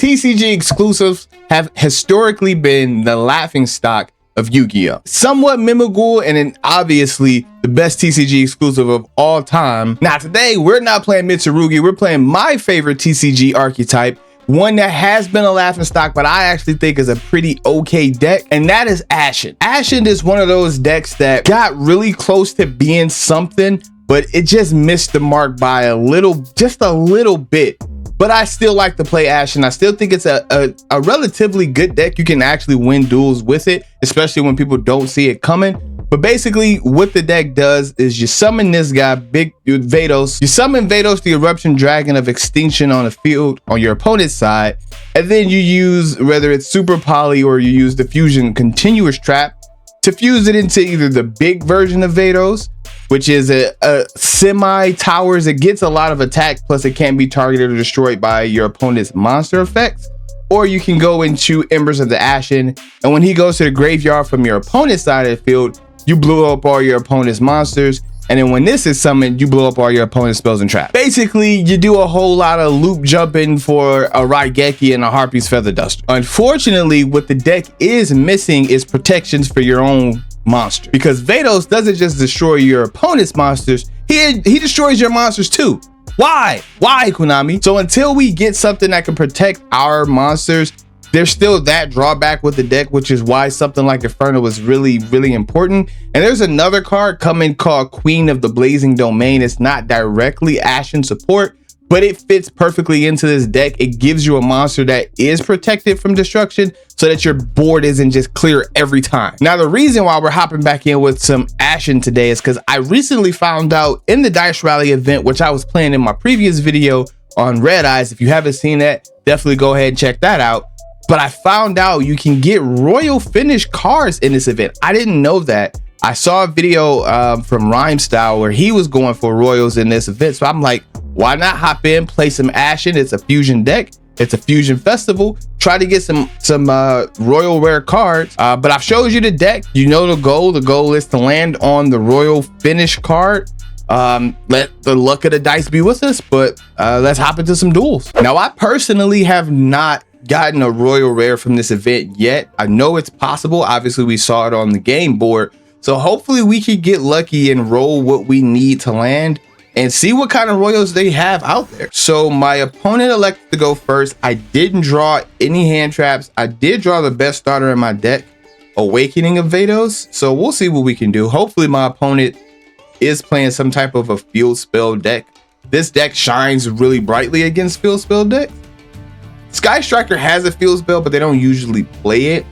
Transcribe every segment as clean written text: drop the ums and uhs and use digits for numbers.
TCG exclusives have historically been the laughingstock of Yu-Gi-Oh! Somewhat memorable and then obviously the best TCG exclusive of all time. Now today, we're not playing Mitsurugi, we're playing my favorite TCG archetype, one that has been a laughingstock, but I actually think is a pretty okay deck, and that is Ashen. Ashen is one of those decks that got really close to being something, but it just missed the mark by just a little bit. But I still like to play Ashen. I still think it's a relatively good deck. You can actually win duels with it, especially when people don't see it coming. But basically what the deck does is you summon this guy, Big Vados. You summon Vados, the Eruption Dragon of Extinction, on the field on your opponent's side. And then you use, whether it's Super Poly or you use the Fusion Continuous Trap to fuse it into either the big version of Vados, which is a semi-towers. It gets a lot of attack, plus it can't be targeted or destroyed by your opponent's monster effects. Or you can go into Embers of the Ashen, and when he goes to the graveyard from your opponent's side of the field, you blow up all your opponent's monsters. And then when this is summoned, you blow up all your opponent's spells and traps. Basically, you do a whole lot of loop jumping for a Raigeki and a Harpy's Feather Duster. Unfortunately, what the deck is missing is protections for your own monster, because Vados doesn't just destroy your opponent's monsters, he destroys your monsters too. Why Konami? So until we get something that can protect our monsters, there's still that drawback with the deck, which is why something like Inferno is really important. And there's another card coming called Queen of the Blazing Domain. It's not directly Ashen support, but it fits perfectly into this deck. It gives you a monster that is protected from destruction so that your board isn't just clear every time. Now, the reason why we're hopping back in with some Ashen today is because I recently found out in the Dice Rally event, which I was playing in my previous video on Red Eyes. If you haven't seen that, definitely go ahead and check that out. But I found out you can get Royal Finish cards in this event. I didn't know that. I saw a video from Rhyme Style where he was going for Royals in this event. So I'm like, why not hop in, play some Ashen? It's a fusion deck. It's a fusion festival. Try to get some Royal Rare cards. But I've showed you the deck. You know the goal. The goal is to land on the Royal Finish card. Let the luck of the dice be with us, but let's hop into some duels. Now, I personally have not gotten a Royal Rare from this event yet. I know it's possible. Obviously, we saw it on the game board. So hopefully we could get lucky and roll what we need to land and see what kind of Royals they have out there. So my opponent elected to go first. I didn't draw any hand traps. I did draw the best starter in my deck, Awakening of Vados. So we'll see what we can do. Hopefully my opponent is playing some type of a field spell deck. This deck shines really brightly against field spell decks. Sky Striker has a field spell, but they don't usually play it.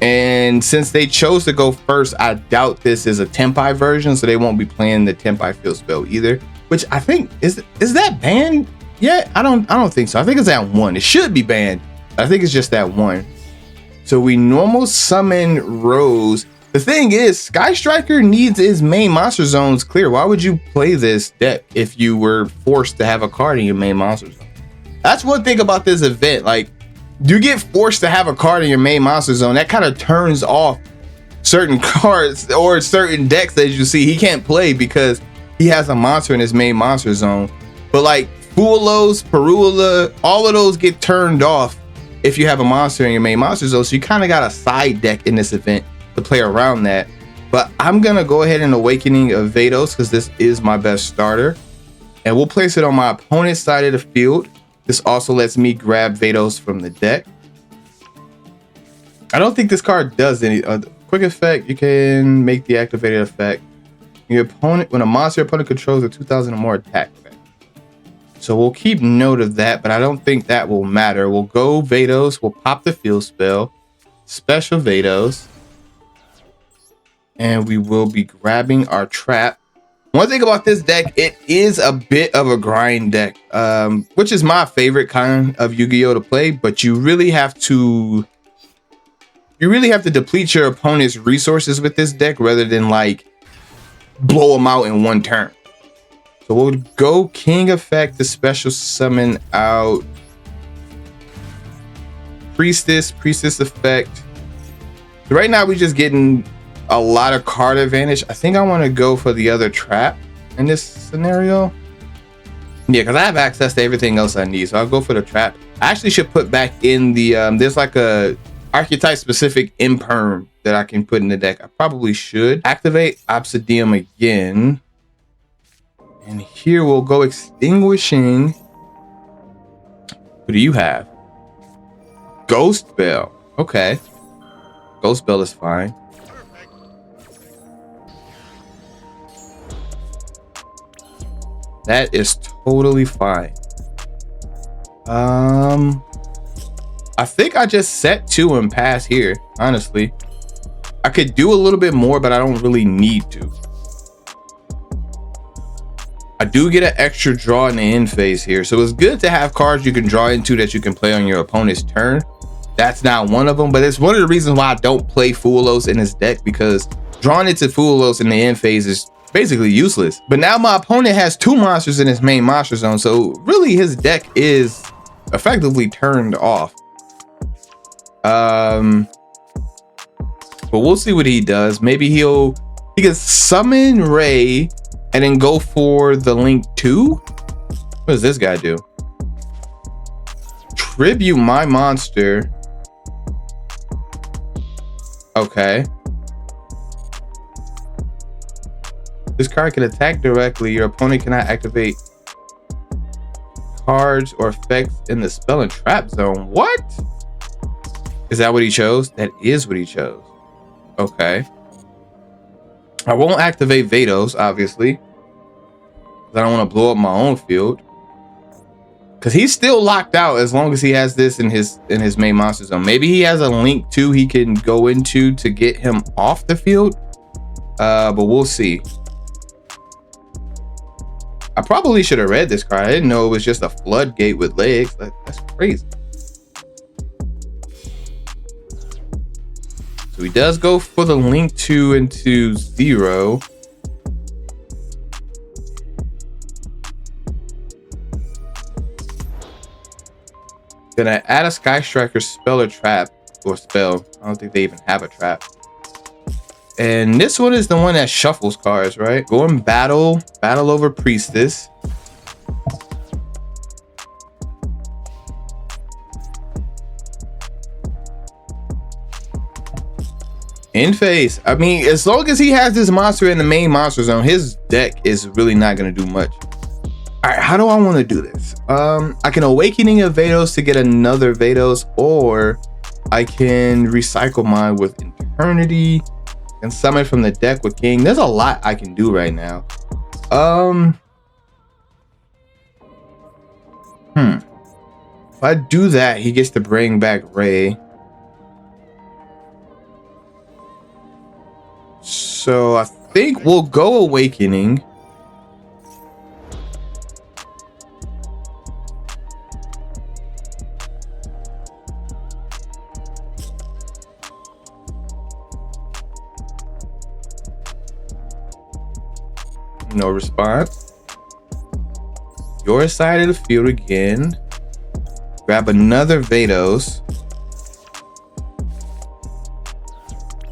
And since they chose to go first, I doubt this is a Tempai version, so they won't be playing the Tempai field spell either. Which I think is that banned yet? I don't think so. I think it's that one. It should be banned. I think it's just that one. So we normal summon Rose. The thing is, Sky Striker needs his main monster zones clear. Why would you play this deck if you were forced to have a card in your main monster zone? That's one thing about this event. Like, you get forced to have a card in your main monster zone. That kind of turns off certain cards or certain decks that you see he can't play because he has a monster in his main monster zone. But like Fuelos, Perula, all of those get turned off if you have a monster in your main monster zone. So you kind of got a side deck in this event to play around that. But I'm gonna go ahead and Awakening of Vados because this is my best starter, and we'll place it on my opponent's side of the field. This also lets me grab Vados from the deck. I don't think this card does any quick effect. You can make the activated effect. Your opponent, when a monster opponent controls a 2,000 or more attack. Okay. So we'll keep note of that, but I don't think that will matter. We'll go Vados. We'll pop the field spell, special Vados, and we will be grabbing our trap. One thing about this deck, it is a bit of a grind deck, which is my favorite kind of Yu-Gi-Oh to play, but you really have to deplete your opponent's resources with this deck rather than like blow them out in one turn. So we'll go King effect to special summon out Priestess effect. So right now we're just getting a lot of card advantage. I think I want to go for the other trap in this scenario. Yeah, because I have access to everything else I need. So I'll go for the trap. I actually should put back in the there's like a archetype specific imperm that I can put in the deck. I probably should activate Obsidian again, and here we'll go extinguishing. Who do you have? Ghost Bell. Okay, Ghost Bell is fine. That is totally fine. I think I just set 2 and pass here. Honestly, I could do a little bit more, but I don't really need to. I do get an extra draw in the end phase here, so it's good to have cards you can draw into that you can play on your opponent's turn. That's not one of them, but it's one of the reasons why I don't play Fulos in his deck, because drawing into Fulos in the end phase is basically useless. But now my opponent has 2 monsters in his main monster zone, so really his deck is effectively turned off. But we'll see what he does. Maybe he can summon Ray and then go for the Link 2. What does this guy do? Tribute my monster. Okay. This card can attack directly. Your opponent cannot activate cards or effects in the spell and trap zone. What? Is that what he chose? That is what he chose. Okay. I won't activate Vados, obviously. I don't want to blow up my own field. Because he's still locked out as long as he has this in his main monster zone. Maybe he has a Link 2 he can go into to get him off the field. But we'll see. I probably should have read this card. I didn't know it was just a floodgate with legs. That's crazy. So he does go for the Link 2 into 0. Gonna add a Sky Striker spell or trap, or spell. I don't think they even have a trap. And this one is the one that shuffles cards, right? Go and battle over Priestess. In phase. I mean, as long as he has this monster in the main monster zone, his deck is really not going to do much. All right, how do I want to do this? I can Awakening a Vados to get another Vados, or I can recycle mine with Eternity and summon from the deck with King. There's a lot I can do right now. If I do that, he gets to bring back Ray. So I think we'll go Awakening. No response. Your side of the field again. Grab another Vados.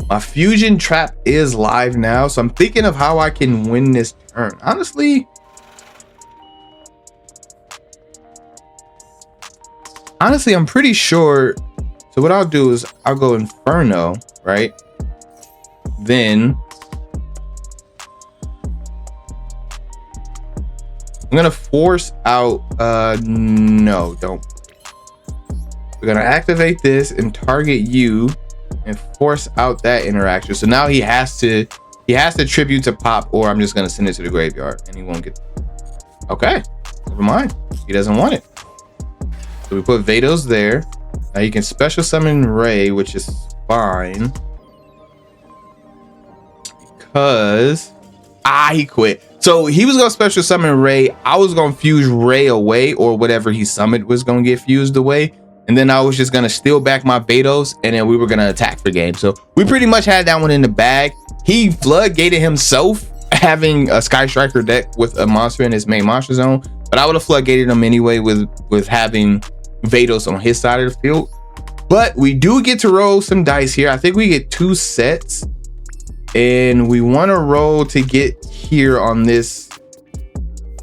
My fusion trap is live now, so I'm thinking of how I can win this turn. Honestly, I'm pretty sure. So what I'll do is I'll go Inferno, right? Then I'm gonna force out, no, don't. We're gonna activate this and target you and force out that interaction. So now he has to tribute to pop, or I'm just gonna send it to the graveyard and he won't get. Okay, never mind. He doesn't want it. So we put Vados there. Now you can special summon Ray, which is fine. Because he quit. So he was gonna special summon Ray. I was gonna fuse Ray away, or whatever he summoned was gonna get fused away. And then I was just gonna steal back my Vados, and then we were gonna attack for game. So we pretty much had that one in the bag. He floodgated himself, having a Sky Striker deck with a monster in his main monster zone. But I would have floodgated him anyway with having Vados on his side of the field. But we do get to roll some dice here. I think we get 2 sets. And we want to roll to get here on this.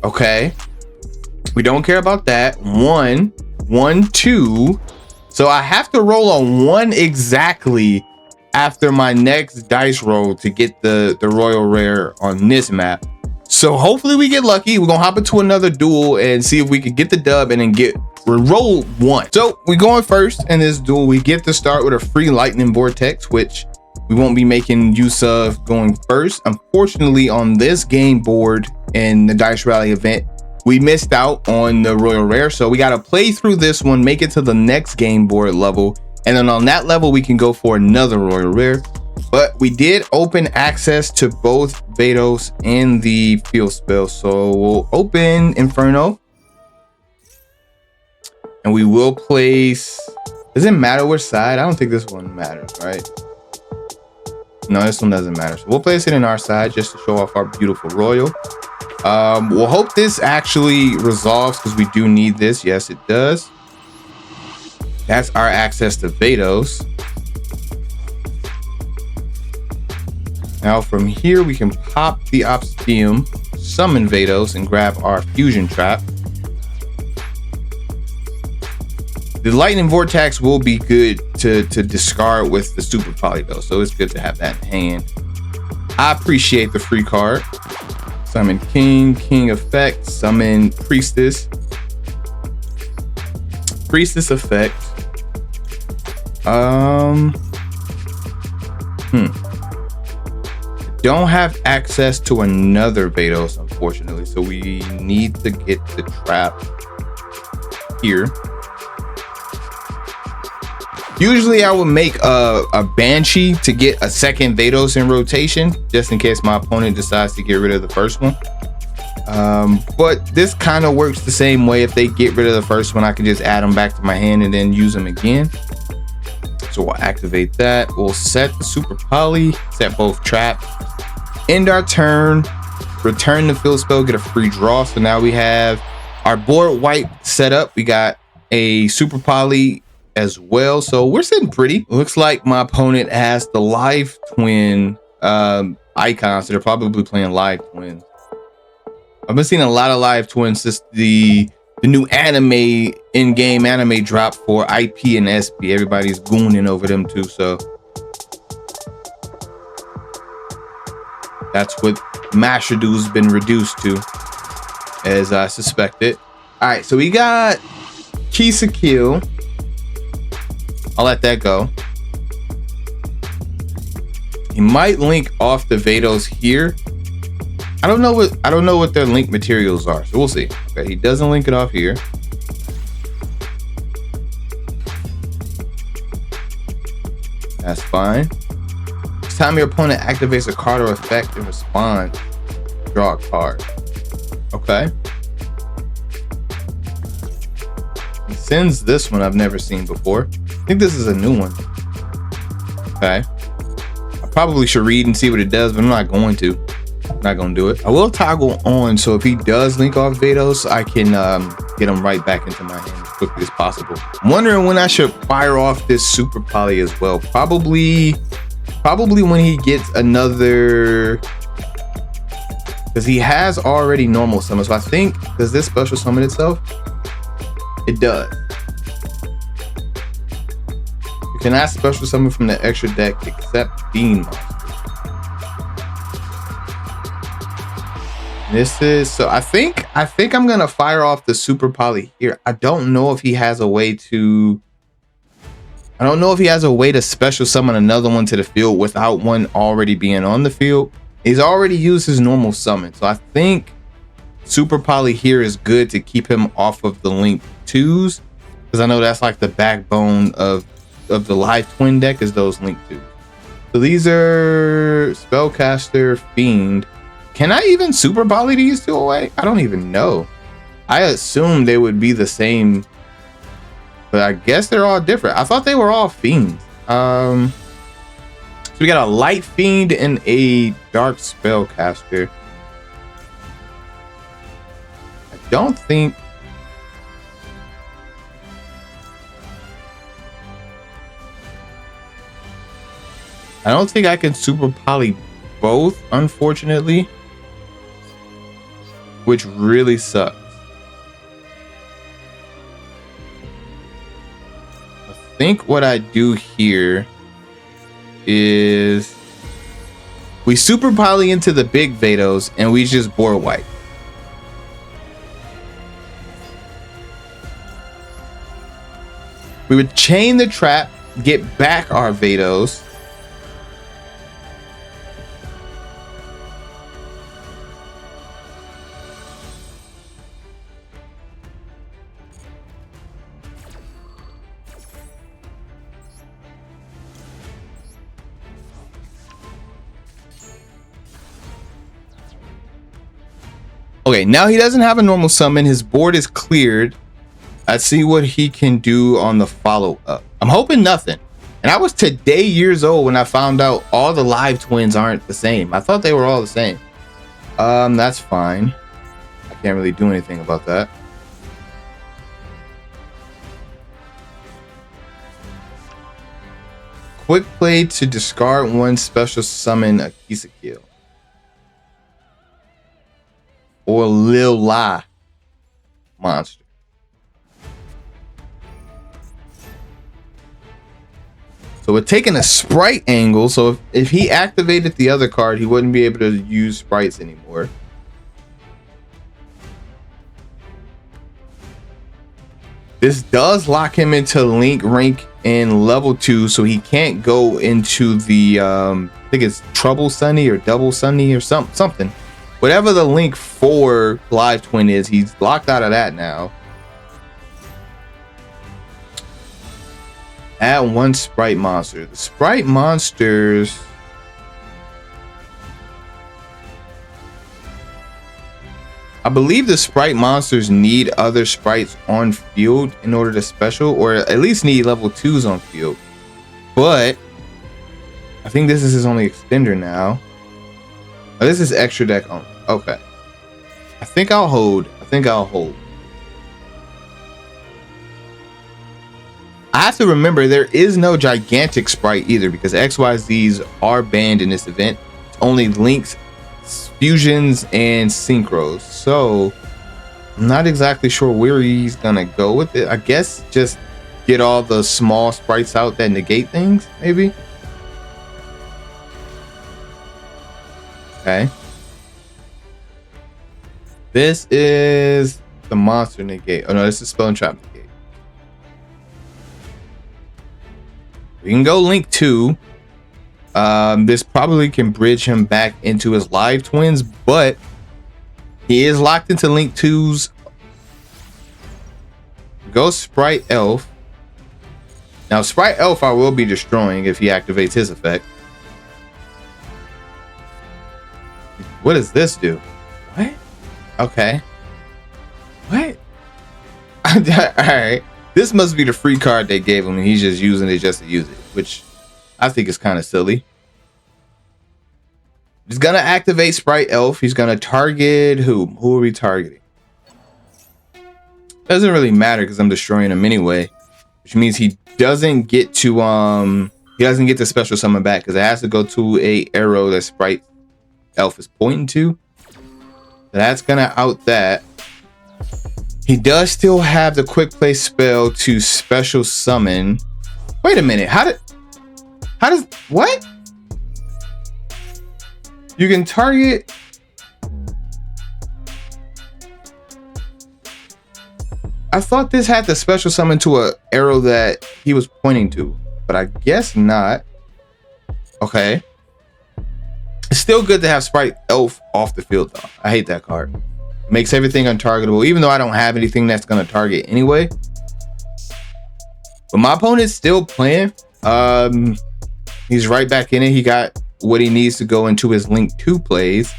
Okay. We don't care about that. 1. 1, 2. So I have to roll on 1 exactly after my next dice roll to get the royal rare on this map. So hopefully we get lucky. We're gonna hop into another duel and see if we can get the dub and then roll 1. So we're going first in this duel. We get to start with a free lightning vortex, which we won't be making use of going first. Unfortunately, on this game board in the Dice Rally event, we missed out on the royal rare. So we got to play through this one, make it to the next game board level. And then on that level, we can go for another royal rare. But we did open access to both Vados and the field spell. So we'll open Inferno. And we will place, does it matter which side? I don't think this one matters, right? No, this one doesn't matter. So we'll place it in our side just to show off our beautiful royal. We'll hope this actually resolves because we do need this. Yes, it does. That's our access to Vados. Now from here, we can pop the Obsidium, summon Vados, and grab our fusion trap. The lightning vortex will be good to discard with the super poly though, so it's good to have that in hand. I appreciate the free card. Summon King, King effect, summon Priestess. Priestess effect. Don't have access to another Vados, unfortunately, so we need to get the trap here. Usually I would make a Banshee to get a second Vados in rotation, just in case my opponent decides to get rid of the first one. But this kind of works the same way. If they get rid of the first one, I can just add them back to my hand and then use them again. So we'll activate that. We'll set the super poly, set both traps, end our turn, return the field spell, get a free draw. So now we have our board wipe set up. We got a super poly as well, so we're sitting pretty. Looks like my opponent has the live twin icons, so they're probably playing live twins. I've been seeing a lot of live twins since the new anime in-game anime drop for IP and SP. Everybody's gooning over them too, so that's what Mashadu's been reduced to, as I suspected. All right, so we got Kisa Kill. I'll let that go. He might link off the Vados here. I don't know what their link materials are, so we'll see. Okay, he doesn't link it off here. That's fine. Each time your opponent activates a card or effect in response, draw a card. Okay. He sends this one I've never seen before. I think this is a new one. Okay. I probably should read and see what it does, but I'm not going to. I'm not going to do it. I will toggle on, so if he does link off Vados, I can get him right back into my hand as quickly as possible. I'm wondering when I should fire off this super poly as well. Probably when he gets another, because he has already normal summon. So I think, does this special summon itself? It does. You can ask special summon from the extra deck except Beam monsters. This is, so I think I'm gonna fire off the super poly here. I don't know if he has a way to special summon another one to the field without one already being on the field. He's already used his normal summon, so I think super poly here is good to keep him off of the link 2s, because I know that's like the backbone of the live twin deck, is those link 2s. So these are spellcaster, fiend. Can I even super poly these two away? I don't even know. I assume they would be the same, but I guess they're all different. I thought they were all fiends. So we got a light fiend and a dark spellcaster. I don't think I can super poly both, unfortunately, which really sucks. think what I do here is we super poly into the big Vados and we just board wipe. We would chain the trap, get back our Vados. Okay, now he doesn't have a normal summon. His board is cleared. Let's see what he can do on the follow-up. I'm hoping nothing. And I was today years old when I found out all the live twins aren't the same. I thought they were all the same. That's fine. I can't really do anything about that. Quick play to discard one special summon a Kisakil. Or Lil La monster. So we're taking a sprite angle. So if he activated the other card, he wouldn't be able to use sprites anymore. This does lock him into Link rank in level 2, so he can't go into the I think it's Trouble Sunny or Double Sunny or something. Whatever the Link 4 live twin is, he's locked out of that now. Add one sprite monster. The sprite monsters, I believe the sprite monsters need other sprites on field in order to special, or at least need level 2s on field. But I think this is his only extender now. Oh, this is extra deck only. Okay. I think I'll hold. I have to remember there is no gigantic sprite either because XYZs are banned in this event. It's only links, fusions, and synchros. So I'm not exactly sure where he's gonna go with it. I guess just get all the small sprites out that negate things, maybe. Okay. This is the monster negate. Oh no, this is spell and trap negate. We can go Link 2. This probably can bridge him back into his live twins, but he is locked into Link 2's. Go Sprite Elf. Now Sprite Elf I will be destroying if he activates his effect. What does this do? What? Okay. What? All right. This must be the free card they gave him and he's just using it just to use it, which I think is kind of silly. He's gonna activate Sprite Elf. He's gonna target who? Who are we targeting? Doesn't really matter because I'm destroying him anyway, which means he doesn't get to special summon back because it has to go to a arrow that Sprite Elf is pointing to. That's gonna out that. He does still have the quick play spell to special summon. Wait a minute, how does what? You can target. I thought this had the special summon to a arrow that he was pointing to, but I guess not. Okay. It's still good to have Sprite Elf off the field though. I hate that card. It makes everything untargetable, even though I don't have anything that's gonna target anyway. But my opponent's still playing. He's right back in it. He got what he needs to go into his Link 2 plays.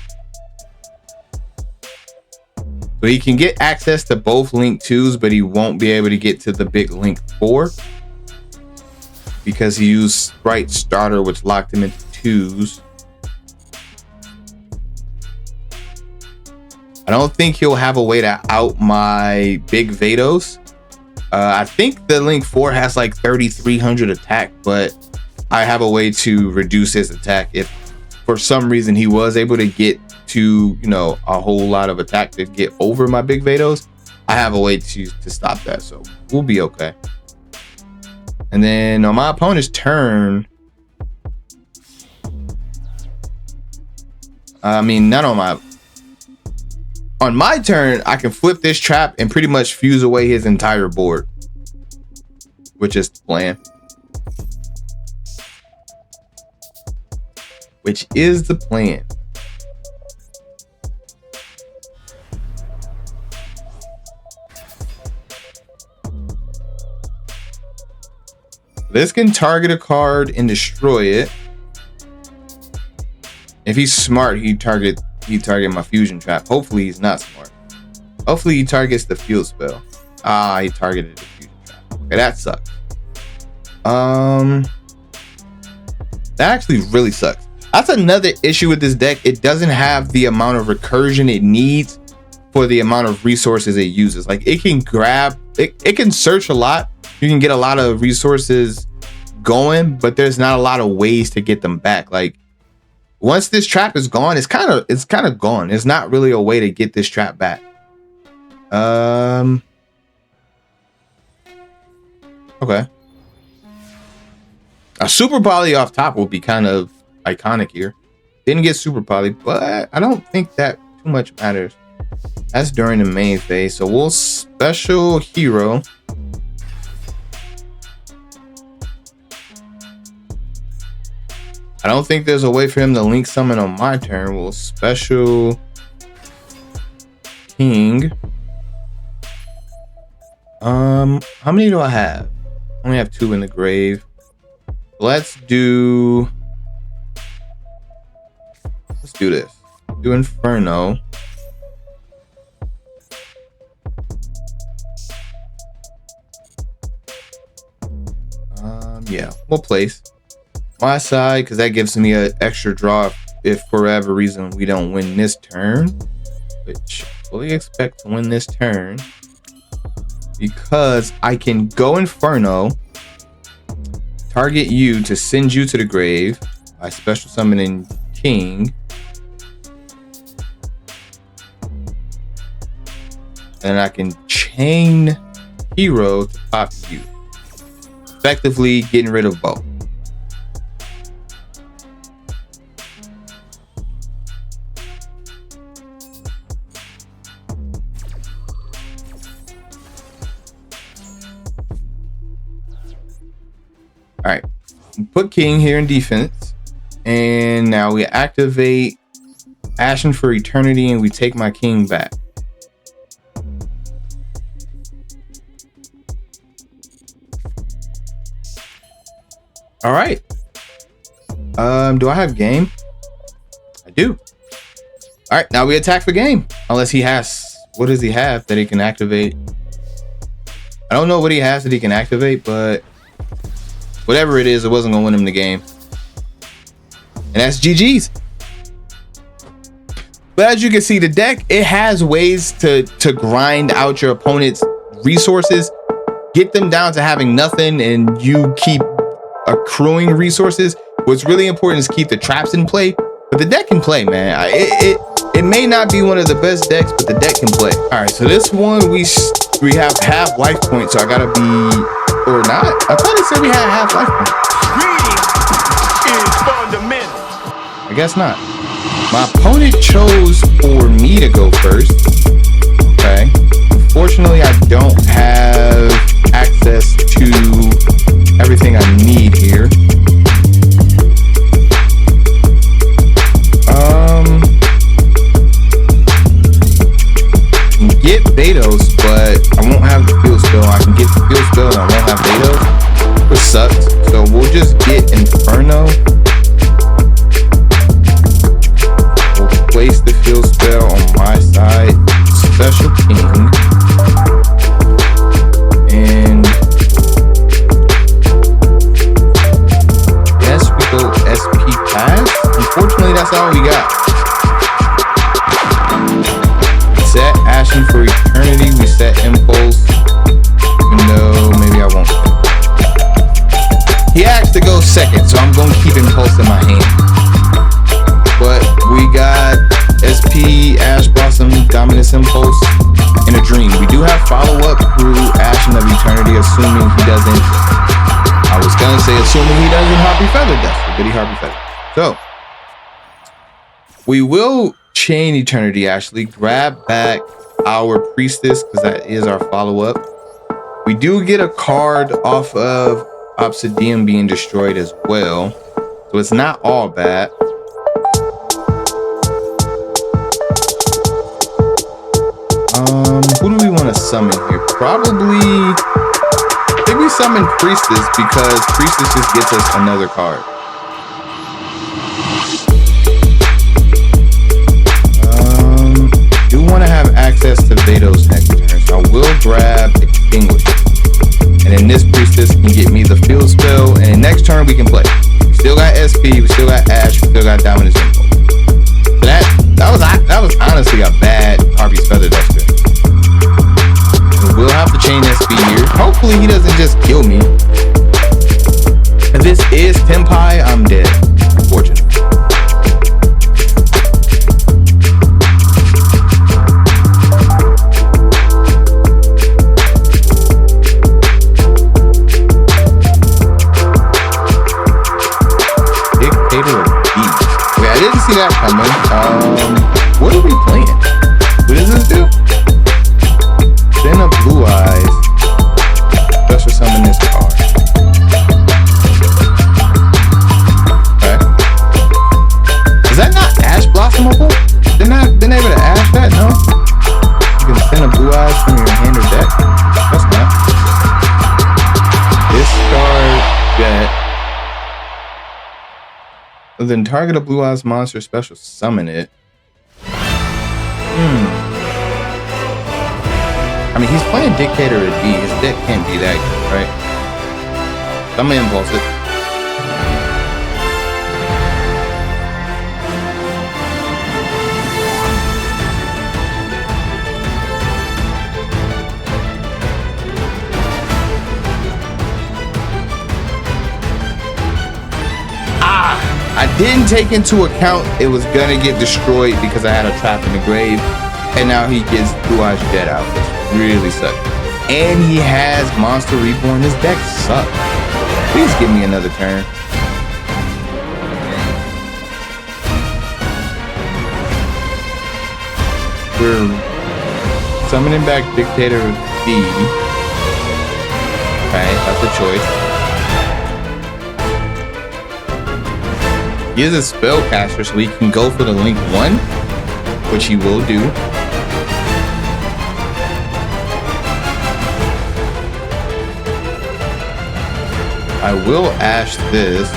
So he can get access to both Link 2s, but he won't be able to get to the big Link 4 because he used Sprite Starter, which locked him into 2s. I don't think he'll have a way to out my big Vados. I think the Link 4 has like 3,300 attack, but I have a way to reduce his attack if for some reason he was able to get to, you know, a whole lot of attack to get over my big Vados. I have a way to stop that, so we'll be okay. And then on my opponent's turn, I mean, not on my turn, I can flip this trap and pretty much fuse away his entire board, which is the plan. Which is the plan. This can target a card and destroy it. If he's smart, he'd target my fusion trap. Hopefully he's not smart. Hopefully he targets the field spell. Ah, he targeted the fusion trap. Okay, that sucks. That actually really sucks. That's another issue with this deck. It doesn't have the amount of recursion it needs for the amount of resources it uses. Like it can grab, it can search a lot. You can get a lot of resources going, but there's not a lot of ways to get them back. Like once this trap is gone, it's kind of gone. There's not really a way to get this trap back. Okay. A super poly off top will be kind of iconic here. Didn't get super poly, but I don't think that too much matters. That's during the main phase. So we'll special hero. I don't think there's a way for him to link summon on my turn. We'll special king. How many do I have? I only have 2 in the grave. Let's do this. Do Inferno. Yeah, we'll place my side because that gives me an extra draw if for whatever reason we don't win this turn, which I fully expect to win this turn, because I can go Inferno, target you to send you to the grave by special summoning king, and I can chain hero to pop you, effectively getting rid of both. All right, put king here in defense, and now we activate Ashen for eternity, and we take my king back. All right. Do I have game? I do. All right, now we attack for game. Unless he has, what does he have that he can activate? I don't know what he has that he can activate, but whatever it is, it wasn't gonna win him the game. And that's GG's. But as you can see, the deck, it has ways to grind out your opponent's resources, get them down to having nothing, and you keep accruing resources. What's really important is keep the traps in play, but the deck can play, man. It may not be one of the best decks, but the deck can play. All right, so this one we have half life points, so I gotta be, or not. I thought it said we had half life points. Reading is fundamental. I guess not. My opponent chose for me to go first. Okay. Unfortunately, I don't have access to everything I need here. Get Betos, but I won't have the field spell. I can get the field spell and I won't have Betos, which sucks. So we'll just get Inferno. We'll place the field spell on my side, special king, and yes, we go SP pass. Unfortunately, that's all we got. Set Ashen for eternity. We set impulse, even though maybe I won't. He asked to go second, so I'm gonna keep impulse in my hand. But we got SP, Ash Blossom, Dominance Impulse, and a Dream. We do have follow up through Ashen of Eternity, assuming he doesn't I was gonna say assuming he doesn't Harpy Feather Duster, but he Harpy Feather. So we will chain Eternity actually, grab back our Priestess because that is our follow-up. We do get a card off of Obsidian being destroyed as well, so it's not all bad. Who do we want to summon here? Probably, I think we summon Priestess because Priestess just gets us another card. Do want to have access to Vados next turn, so I will grab Extinguish. And then this Priestess can get me the field spell, and then next turn we can play. We still got SP, we still got Ash, we still got Dominance Info. So that was honestly a bad Harpy's Feather Duster. We'll have to chain SP here. Hopefully he doesn't just kill me. If this is Tempai, I'm dead, unfortunately. I didn't see that coming. What are we playing? What does this do? Then a Blue Eyes. Special summon this card. Okay. Is that not Ash Blossomable? Didn't I been able to ash that? No. You can send a Blue Eyes from your hand or deck. That's not. Discard that. Then target a Blue Eyes monster, special summon it. I mean, he's playing Dictator at D. His deck can't be that good, right? I'm gonna impulse it. I didn't take into account it was gonna get destroyed because I had a trap in the grave, and now he gets Blue Eyes Jet out, which really sucks. And he has Monster Reborn. His deck sucks. Please give me another turn. We're summoning back Dictator D. Okay, that's a choice. He is a spellcaster, so he can go for the Link 1, which he will do. I will Ash this.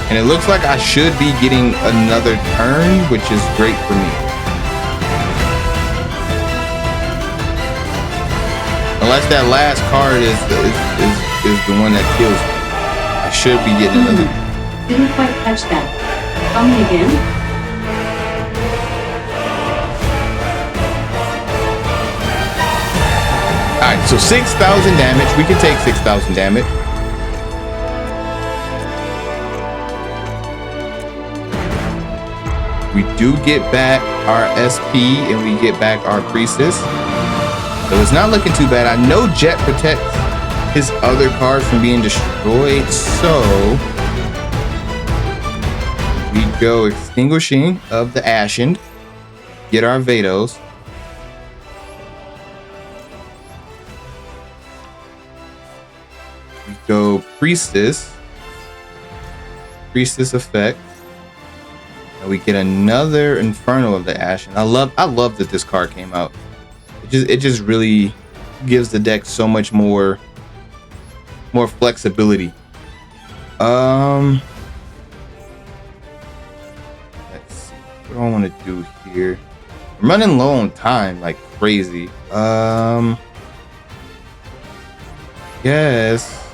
And it looks like I should be getting another turn, which is great for me. Unless that last card is the one that kills me. I should be getting another. Didn't quite catch that. Tell me again. Alright, so 6,000 damage. We can take 6,000 damage. We do get back our SP and we get back our Priestess. So it's not looking too bad. I know Jet protects his other cards from being destroyed, so we go Extinguishing of the Ashened, get our Vados. We go Priestess effect, and we get another Inferno of the Ashen. I love that this card came out. It just really gives the deck so much more flexibility. Let's see. What do I want to do here? I'm running low on time like crazy. Guess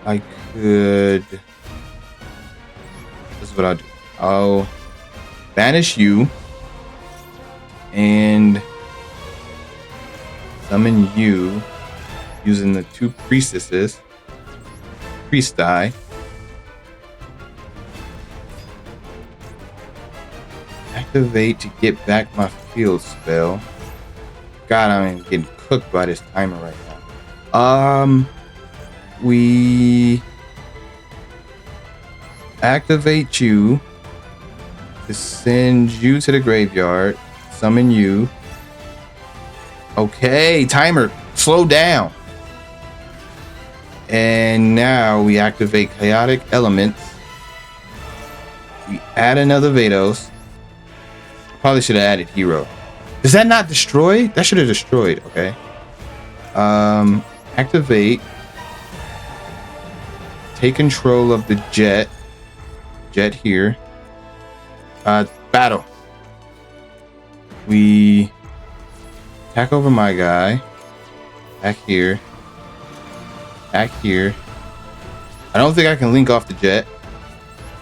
I could. This is what I'll do. I'll banish you. And summon you using the two priestesses. Priest die. Okay. Activate to get back my field spell. God, I'm getting cooked by this timer right now. We activate you to send you to the graveyard. Summon you. Okay, timer, slow down. And now we activate chaotic elements. We add another Vados. Probably should have added hero. Does that not destroy? That should have destroyed. Okay. Activate. Take control of the jet. Jet here. Battle. We attack over my guy. Back here. Back here. I don't think I can link off the jet.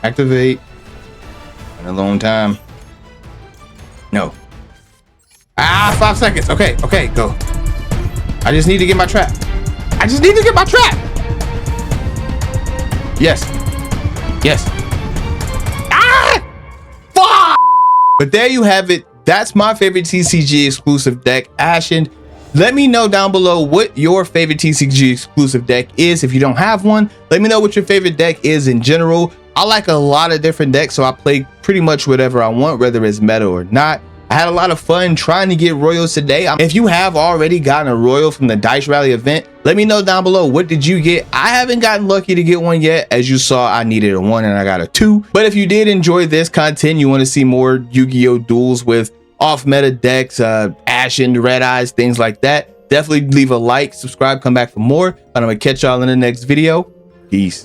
Activate. In a long time. No. 5 seconds. Okay, okay, go. I just need to get my trap. I just need to get my trap. Yes. Yes. Fuck! But there you have it. That's my favorite TCG exclusive deck, Ashen. Let me know down below what your favorite TCG exclusive deck is. If you don't have one, let me know what your favorite deck is in general. I like a lot of different decks, so I play pretty much whatever I want, whether it's meta or not. I had a lot of fun trying to get royals today. If you have already gotten a royal from the Dice Rally event, let me know down below, what did you get? I haven't gotten lucky to get one yet. As you saw, I needed a 1 and I got a 2. But if you did enjoy this content, you want to see more Yu-Gi-Oh duels with off meta decks, Ashen, Red Eyes, things like that, definitely leave a like, subscribe, come back for more. And I'm gonna catch y'all in the next video. Peace.